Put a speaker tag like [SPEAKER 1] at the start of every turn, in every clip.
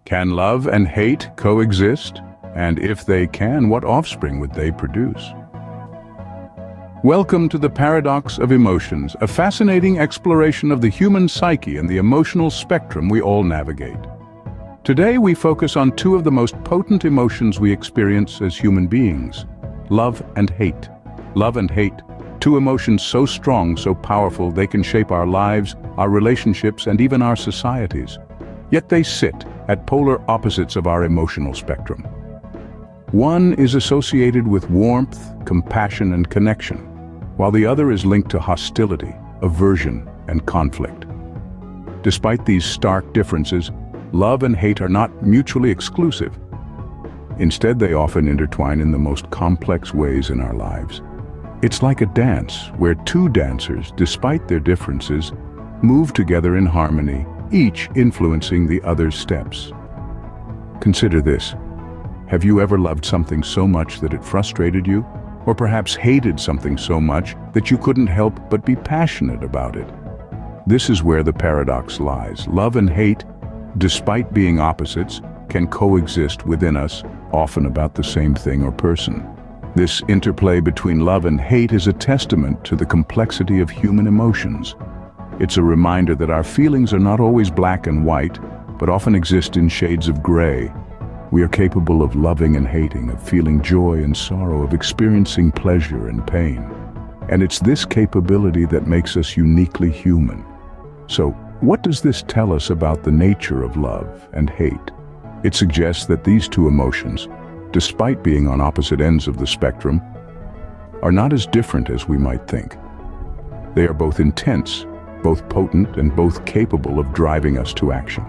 [SPEAKER 1] Can love and hate coexist? And if they can, what offspring would they produce? Welcome to the Paradox of Emotions, a fascinating exploration of the human psyche and the emotional spectrum we all navigate. Today we focus on two of the most potent emotions we experience as human beings: love and hate. Love and hate, two emotions so strong, so powerful, they can shape our lives, our relationships, and even our societies. Yet they sit at polar opposites of our emotional spectrum. One is associated with warmth, compassion, and connection, while the other is linked to hostility, aversion, and conflict. Despite these stark differences, love and hate are not mutually exclusive. Instead, they often intertwine in the most complex ways in our lives. It's like a dance where two dancers, despite their differences, move together in harmony, each influencing the other's steps. Consider this. Have you ever loved something so much that it frustrated you? Or perhaps hated something so much that you couldn't help but be passionate about it? This is where the paradox lies. Love and hate, despite being opposites, can coexist within us, often about the same thing or person. This interplay between love and hate is a testament to the complexity of human emotions. It's a reminder that our feelings are not always black and white, but often exist in shades of gray. We are capable of loving and hating, of feeling joy and sorrow, of experiencing pleasure and pain. And it's this capability that makes us uniquely human. So, what does this tell us about the nature of love and hate? It suggests that these two emotions, despite being on opposite ends of the spectrum, are not as different as we might think. They are both intense, both potent, and both capable of driving us to action.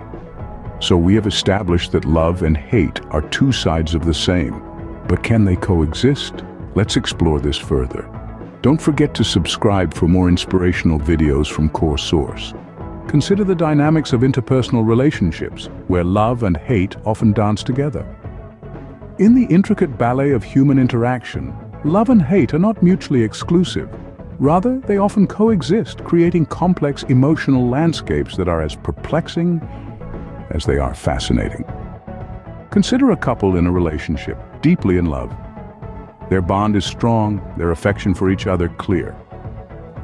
[SPEAKER 1] So we have established that love and hate are two sides of the same. But can they coexist? Let's explore this further. Don't forget to subscribe for more inspirational videos from Core Source. Consider the dynamics of interpersonal relationships, where love and hate often dance together. In the intricate ballet of human interaction, love and hate are not mutually exclusive. Rather, they often coexist, creating complex emotional landscapes that are as perplexing as they are fascinating. Consider a couple in a relationship, deeply in love. Their bond is strong, their affection for each other clear.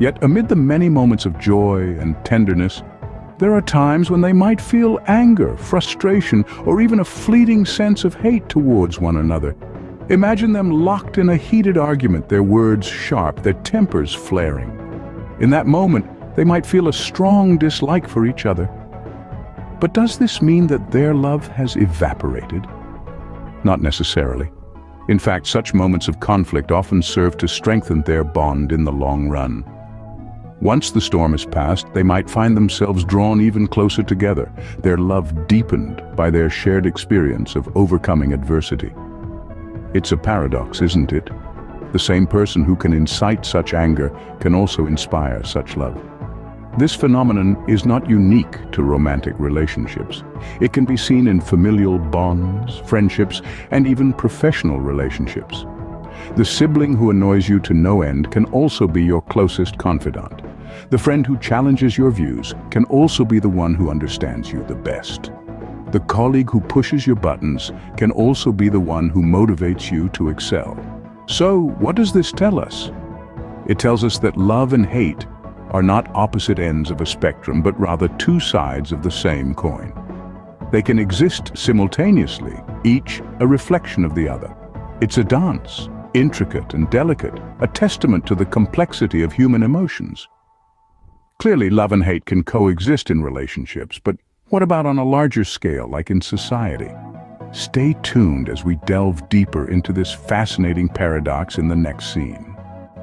[SPEAKER 1] Yet amid the many moments of joy and tenderness, there are times when they might feel anger, frustration, or even a fleeting sense of hate towards one another. Imagine them locked in a heated argument, their words sharp, their tempers flaring. In that moment, they might feel a strong dislike for each other. But does this mean that their love has evaporated? Not necessarily. In fact, such moments of conflict often serve to strengthen their bond in the long run. Once the storm has passed, they might find themselves drawn even closer together, their love deepened by their shared experience of overcoming adversity. It's a paradox, isn't it? The same person who can incite such anger can also inspire such love. This phenomenon is not unique to romantic relationships. It can be seen in familial bonds, friendships, and even professional relationships. The sibling who annoys you to no end can also be your closest confidant. The friend who challenges your views can also be the one who understands you the best. The colleague who pushes your buttons can also be the one who motivates you to excel. So, what does this tell us? It tells us that love and hate are not opposite ends of a spectrum, but rather two sides of the same coin. They can exist simultaneously, each a reflection of the other. It's a dance, intricate and delicate, a testament to the complexity of human emotions. Clearly, love and hate can coexist in relationships, but what about on a larger scale, like in society? Stay tuned as we delve deeper into this fascinating paradox in the next scene.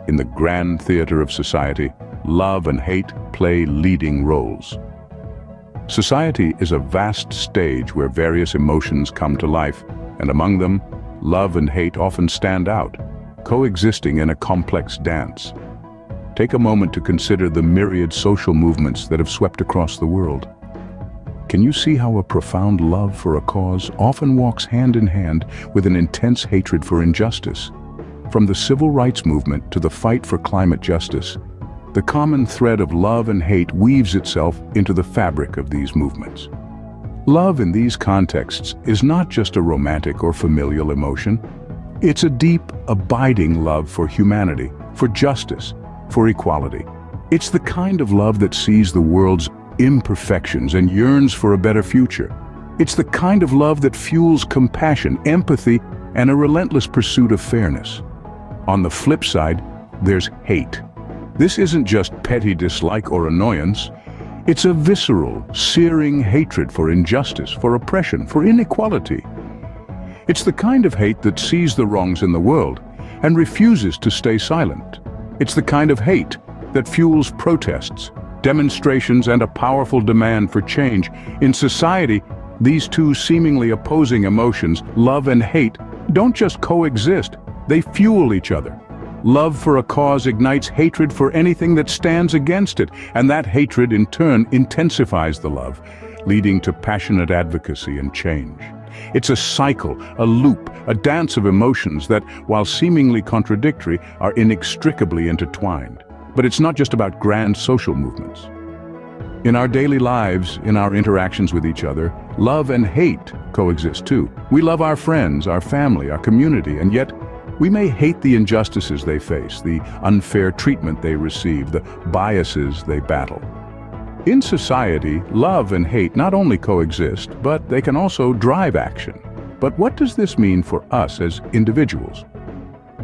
[SPEAKER 1] In the grand theater of society, love and hate play leading roles. Society is a vast stage where various emotions come to life, and among them, love and hate often stand out, coexisting in a complex dance. Take a moment to consider the myriad social movements that have swept across the world. Can you see how a profound love for a cause often walks hand in hand with an intense hatred for injustice? From the civil rights movement to the fight for climate justice, the common thread of love and hate weaves itself into the fabric of these movements. Love in these contexts is not just a romantic or familial emotion. It's a deep, abiding love for humanity, for justice, for equality. It's the kind of love that sees the world's imperfections and yearns for a better future. It's the kind of love that fuels compassion, empathy, and a relentless pursuit of fairness. On the flip side, there's hate. This isn't just petty dislike or annoyance. It's a visceral, searing hatred for injustice, for oppression, for inequality. It's the kind of hate that sees the wrongs in the world and refuses to stay silent. It's the kind of hate that fuels protests, demonstrations, and a powerful demand for change. In society, these two seemingly opposing emotions, love and hate, don't just coexist, they fuel each other. Love for a cause ignites hatred for anything that stands against it, and that hatred in turn intensifies the love, leading to passionate advocacy and change. It's a cycle, a loop, a dance of emotions that, while seemingly contradictory, are inextricably intertwined. But it's not just about grand social movements. In our daily lives, in our interactions with each other, love and hate coexist too. We love our friends, our family, our community, and yet we may hate the injustices they face, the unfair treatment they receive, the biases they battle. In society, love and hate not only coexist, but they can also drive action. But what does this mean for us as individuals?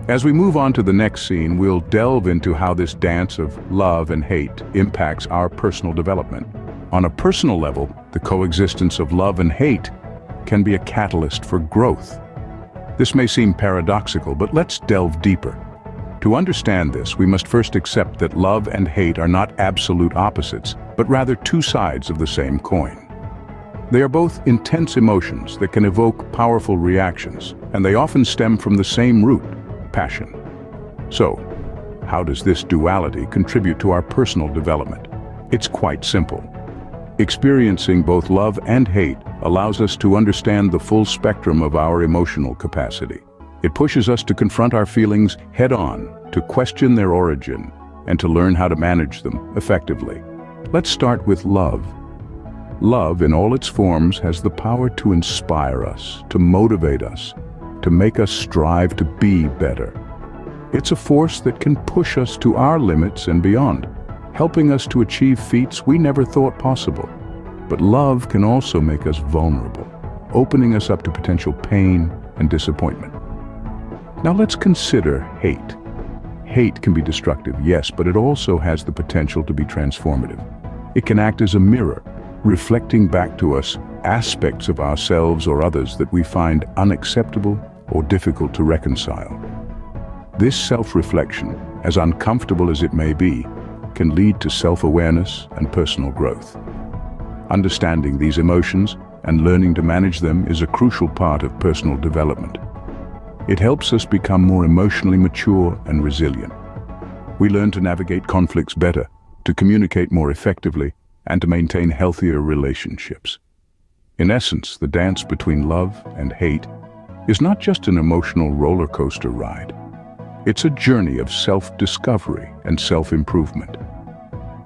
[SPEAKER 1] As we move on to the next scene, we'll delve into how this dance of love and hate impacts our personal development. On a personal level, the coexistence of love and hate can be a catalyst for growth. This may seem paradoxical, but let's delve deeper. To understand this, we must first accept that love and hate are not absolute opposites, but rather two sides of the same coin. They are both intense emotions that can evoke powerful reactions, and they often stem from the same root: passion. So, how does this duality contribute to our personal development? It's quite simple. Experiencing both love and hate allows us to understand the full spectrum of our emotional capacity. It pushes us to confront our feelings head-on, to question their origin, and to learn how to manage them effectively. Let's start with love. Love, in all its forms, has the power to inspire us, to motivate us, to make us strive to be better. It's a force that can push us to our limits and beyond, helping us to achieve feats we never thought possible. But love can also make us vulnerable, opening us up to potential pain and disappointment. Now let's consider hate. Hate can be destructive, yes, but it also has the potential to be transformative. It can act as a mirror, reflecting back to us aspects of ourselves or others that we find unacceptable or difficult to reconcile. This self-reflection, as uncomfortable as it may be, can lead to self-awareness and personal growth. Understanding these emotions and learning to manage them is a crucial part of personal development. It helps us become more emotionally mature and resilient. We learn to navigate conflicts better, to communicate more effectively, and to maintain healthier relationships. In essence, the dance between love and hate is not just an emotional roller coaster ride. It's a journey of self-discovery and self-improvement.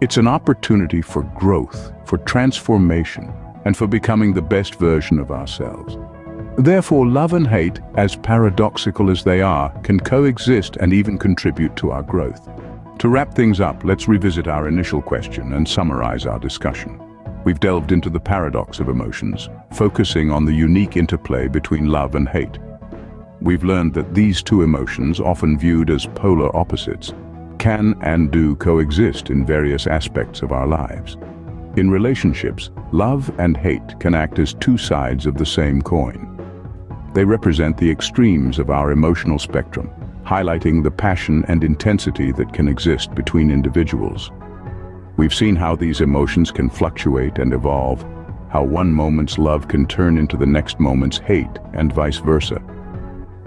[SPEAKER 1] It's an opportunity for growth, for transformation, and for becoming the best version of ourselves. Therefore, love and hate, as paradoxical as they are, can coexist and even contribute to our growth. To wrap things up, let's revisit our initial question and summarize our discussion. We've delved into the paradox of emotions, focusing on the unique interplay between love and hate. We've learned that these two emotions, often viewed as polar opposites, can and do coexist in various aspects of our lives. In relationships, love and hate can act as two sides of the same coin. They represent the extremes of our emotional spectrum, highlighting the passion and intensity that can exist between individuals. We've seen how these emotions can fluctuate and evolve, how one moment's love can turn into the next moment's hate, and vice versa.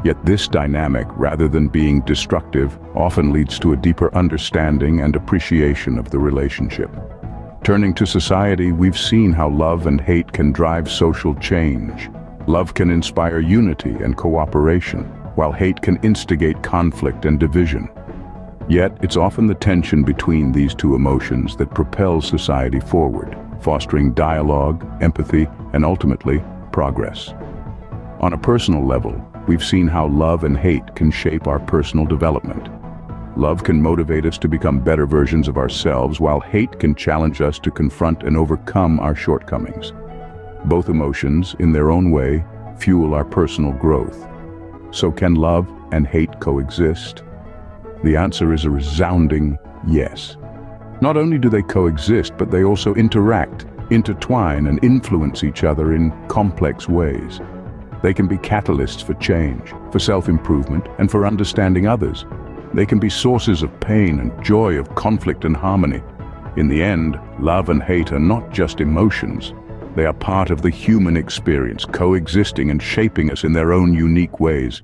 [SPEAKER 1] Yet this dynamic, rather than being destructive, often leads to a deeper understanding and appreciation of the relationship. Turning to society, we've seen how love and hate can drive social change. Love can inspire unity and cooperation, while hate can instigate conflict and division. Yet, it's often the tension between these two emotions that propels society forward, fostering dialogue, empathy, and ultimately, progress. On a personal level, we've seen how love and hate can shape our personal development. Love can motivate us to become better versions of ourselves, while hate can challenge us to confront and overcome our shortcomings. Both emotions, in their own way, fuel our personal growth. So can love and hate coexist? The answer is a resounding yes. Not only do they coexist, but they also interact, intertwine, and influence each other in complex ways. They can be catalysts for change, for self-improvement, and for understanding others. They can be sources of pain and joy, of conflict and harmony. In the end, love and hate are not just emotions. They are part of the human experience, coexisting and shaping us in their own unique ways.